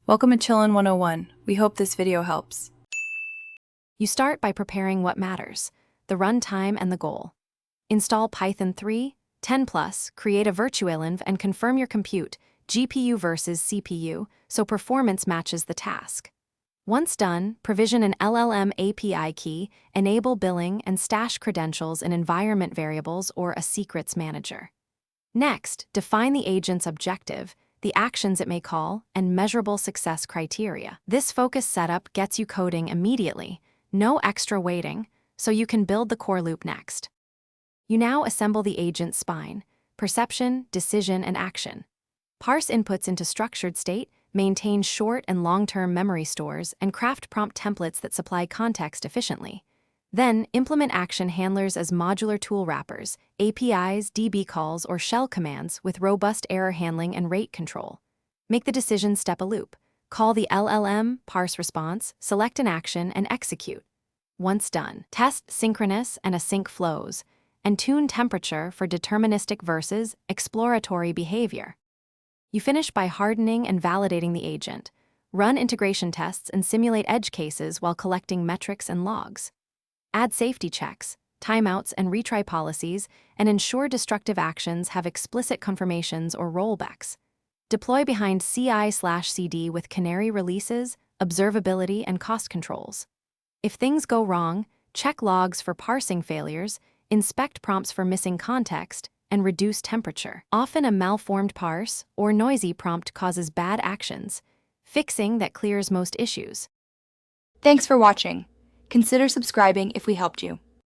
Welcome to Chillin' 101. We hope this video helps. You start by preparing what matters, the runtime and the goal. Install Python 3, 10+, create a virtualenv and confirm your compute, GPU versus CPU, so performance matches the task. Once done, provision an LLM API key, enable billing, and stash credentials in environment variables or a secrets manager. Next, define the agent's objective, the actions it may call, and measurable success criteria. This focused setup gets you coding immediately, no extra waiting, so you can build the core loop next. You now assemble the agent's spine: perception, decision, and action. Parse inputs into structured state, maintain short and long-term memory stores, and craft prompt templates that supply context efficiently. Then, implement action handlers as modular tool wrappers, APIs, DB calls, or shell commands with robust error handling and rate control. Make the decision step a loop. Call the LLM, parse response, select an action, and execute. Once done, test synchronous and async flows, and tune temperature for deterministic versus exploratory behavior. You finish by hardening and validating the agent. Run integration tests and simulate edge cases while collecting metrics and logs. Add safety checks, timeouts, and retry policies, and ensure destructive actions have explicit confirmations or rollbacks. Deploy behind CI/CD with canary releases, observability, and cost controls. If things go wrong, check logs for parsing failures, inspect prompts for missing context, and reduce temperature. Often a malformed parse or noisy prompt causes bad actions. Fixing that clears most issues. Thanks for watching. Consider subscribing if we helped you.